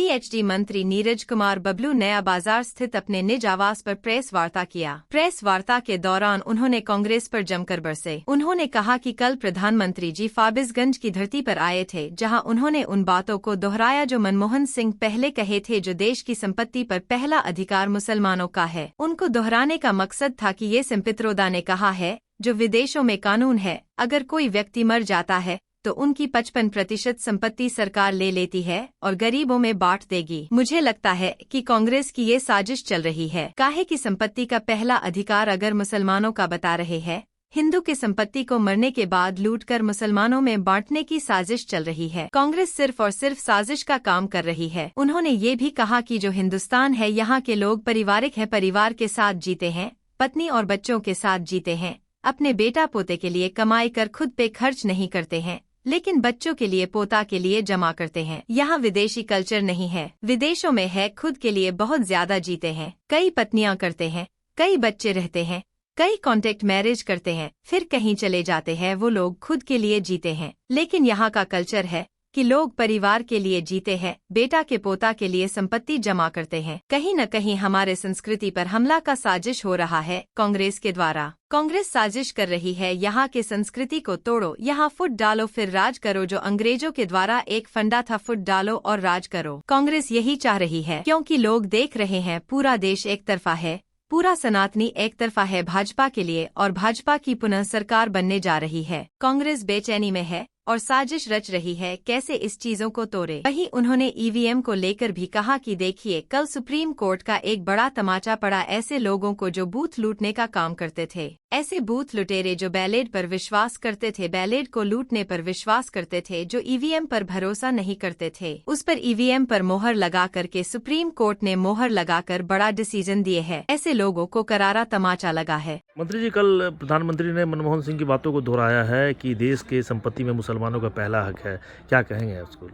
PhD मंत्री नीरज कुमार बबलू नया बाजार स्थित अपने निज आवास पर प्रेस वार्ता किया। प्रेस वार्ता के दौरान उन्होंने कांग्रेस पर जमकर बरसे। उन्होंने कहा कि कल प्रधानमंत्री जी फाबिसगंज की धरती पर आए थे, जहां उन्होंने उन बातों को दोहराया जो मनमोहन सिंह पहले कहे थे, जो देश की संपत्ति पर पहला अधिकार मुसलमानों का है। उनको दोहराने का मकसद था कि ये पित्रोदा ने कहा है, जो विदेशों में कानून है, अगर कोई व्यक्ति मर जाता है तो उनकी 55% संपत्ति सरकार ले लेती है और गरीबों में बांट देगी। मुझे लगता है कि कांग्रेस की ये साजिश चल रही है। काहे की संपत्ति का पहला अधिकार अगर मुसलमानों का बता रहे हैं, हिंदू की संपत्ति को मरने के बाद लूटकर मुसलमानों में बांटने की साजिश चल रही है। कांग्रेस सिर्फ और सिर्फ साजिश का काम कर रही है। उन्होंने ये भी कहा कि जो हिंदुस्तान है, यहाँ के लोग पारिवारिक है, परिवार के साथ जीते हैं, पत्नी और बच्चों के साथ जीते हैं, अपने बेटा पोते के लिए कमाई कर खुद पे खर्च नहीं करते हैं, लेकिन बच्चों के लिए पोता के लिए जमा करते हैं। यहाँ विदेशी कल्चर नहीं है। विदेशों में है, खुद के लिए बहुत ज्यादा जीते हैं, कई पत्नियां करते हैं, कई बच्चे रहते हैं, कई कॉन्टेक्ट मैरिज करते हैं, फिर कहीं चले जाते हैं। वो लोग खुद के लिए जीते हैं। लेकिन यहाँ का कल्चर है कि लोग परिवार के लिए जीते हैं, बेटा के पोता के लिए संपत्ति जमा करते हैं। कहीं न कहीं हमारे संस्कृति पर हमला का साजिश हो रहा है कांग्रेस के द्वारा। कांग्रेस साजिश कर रही है, यहाँ के संस्कृति को तोड़ो, यहाँ फुट डालो फिर राज करो। जो अंग्रेजों के द्वारा एक फंडा था, फुट डालो और राज करो। कांग्रेस यही चाह रही है, क्योंकि लोग देख रहे हैं पूरा देश एक तरफा है, पूरा सनातनी एक तरफा है भाजपा के लिए, और भाजपा की पुनः सरकार बनने जा रही है। कांग्रेस बेचैनी में है और साजिश रच रही है कैसे इस चीजों को तोड़े। वहीं उन्होंने ईवीएम को लेकर भी कहा कि देखिए, कल सुप्रीम कोर्ट का एक बड़ा तमाचा पड़ा ऐसे लोगों को जो बूथ लूटने का काम करते थे। ऐसे बूथ लुटेरे जो बैलेट पर विश्वास करते थे, बैलेट को लूटने पर विश्वास करते थे, जो ईवीएम पर भरोसा नहीं करते थे, उस पर ईवीएम पर मोहर लगा करके सुप्रीम कोर्ट ने मोहर लगाकर बड़ा डिसीजन दिए है। ऐसे लोगों को करारा तमाचा लगा है। मंत्री जी, कल प्रधानमंत्री ने मनमोहन सिंह की बातों को दोहराया है कि देश के संपत्ति में मुसलमानों का पहला हक है। क्या कहेंगे उसको?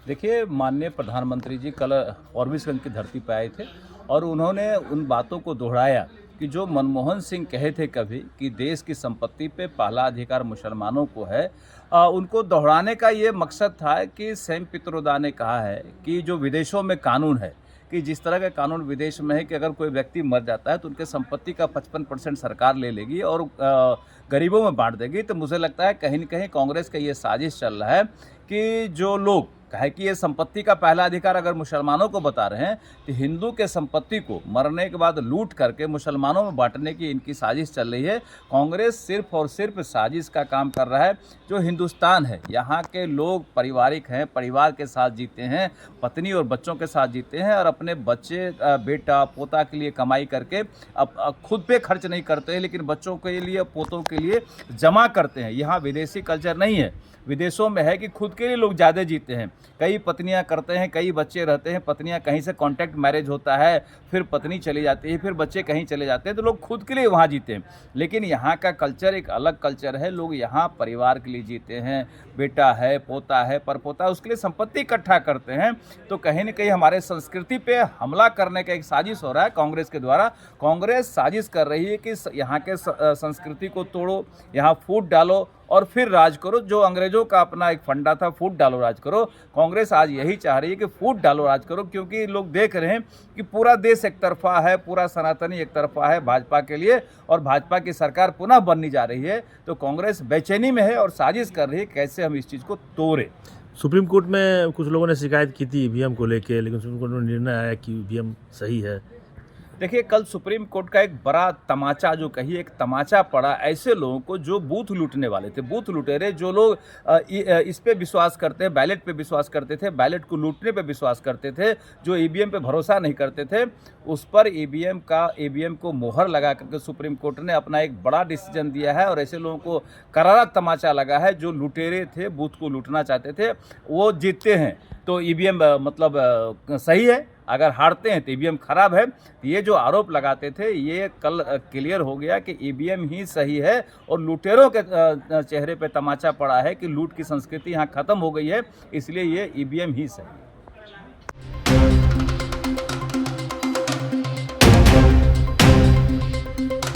देखिए, माननीय प्रधानमंत्री जी कल फारबिसगंज की धरती पर आए थे और उन्होंने उन बातों को दोहराया कि जो मनमोहन सिंह कहे थे कभी कि देश की संपत्ति पे पहला अधिकार मुसलमानों को है, उनको दोहराने का ये मकसद था कि सैम पित्रोदा ने कहा है कि जो विदेशों में कानून है, कि जिस तरह का कानून विदेश में है कि अगर कोई व्यक्ति मर जाता है तो उनके संपत्ति का 55% सरकार ले लेगी और गरीबों में बांट देगी। तो मुझे लगता है कहीं न कहीं कांग्रेस का ये साजिश चल रहा है कि जो लोग कहे कि ये संपत्ति का पहला अधिकार अगर मुसलमानों को बता रहे हैं, तो हिंदू के संपत्ति को मरने के बाद लूट करके मुसलमानों में बांटने की इनकी साजिश चल रही है। कांग्रेस सिर्फ और सिर्फ साजिश का काम कर रहा है। जो हिंदुस्तान है, यहाँ के लोग पारिवारिक हैं, परिवार के साथ जीते हैं, पत्नी और बच्चों के साथ जीते हैं और अपने बच्चे, बेटा पोता के लिए कमाई करके अब खुद पे खर्च नहीं करते हैं, लेकिन बच्चों के लिए, पोतों के लिए जमा करते हैं। यहाँ विदेशी कल्चर नहीं है। विदेशों में है कि खुद के लिए लोग ज़्यादा जीते हैं, कई पत्नियां करते हैं, कई बच्चे रहते हैं, पत्नियां कहीं से कॉन्टैक्ट मैरिज होता है, फिर पत्नी चली जाती है, फिर बच्चे कहीं चले जाते हैं, तो लोग खुद के लिए वहाँ जीते हैं। लेकिन यहाँ का कल्चर एक अलग कल्चर है। लोग यहाँ परिवार के लिए जीते हैं, बेटा है, पोता है, परपोता, उसके लिए संपत्ति इकट्ठा करते हैं। तो कहीं न कहीं हमारे संस्कृति पे हमला करने का एक साजिश हो रहा है कांग्रेस के द्वारा। कांग्रेस साजिश कर रही है कि यहाँ के संस्कृति को तोड़ो, यहाँ फूट डालो और फिर राज करो। जो अंग्रेजों का अपना एक फंडा था, फूट डालो राज करो, कांग्रेस आज यही चाह रही है कि फूट डालो राज करो, क्योंकि लोग देख रहे हैं कि पूरा देश एक तरफा है, पूरा सनातनी एक तरफा है भाजपा के लिए और भाजपा की सरकार पुनः बनने जा रही है। तो कांग्रेस बेचैनी में है और साजिश कर रही है कैसे हम इस चीज़ को तोड़ें। सुप्रीम कोर्ट में कुछ लोगों ने शिकायत की थी ईवीएम को लेके, लेकिन सुप्रीम कोर्ट में निर्णय आया कि ईवीएम सही है। देखिए, कल सुप्रीम कोर्ट का एक बड़ा तमाचा, जो कहिए एक तमाचा पड़ा ऐसे लोगों को जो बूथ लूटने वाले थे, बूथ लुटेरे, जो लोग इस पे विश्वास करते हैं, बैलेट पे विश्वास करते थे, बैलेट को लूटने पे विश्वास करते थे, जो ईवीएम पे भरोसा नहीं करते थे, उस पर ईवीएम को मोहर लगा करके सुप्रीम कोर्ट ने अपना एक बड़ा डिसीजन दिया है और ऐसे लोगों को करारा तमाचा लगा है। जो लुटेरे थे, बूथ को लूटना चाहते थे, वो जीतते हैं तो ईवीएम मतलब सही है, अगर हारते हैं तो ईवीएम खराब है। ये जो आरोप लगाते थे, ये कल क्लियर हो गया कि ईवीएम ही सही है और लुटेरों के चेहरे पे तमाचा पड़ा है कि लूट की संस्कृति यहाँ खत्म हो गई है, इसलिए ये ईवीएम ही सही है।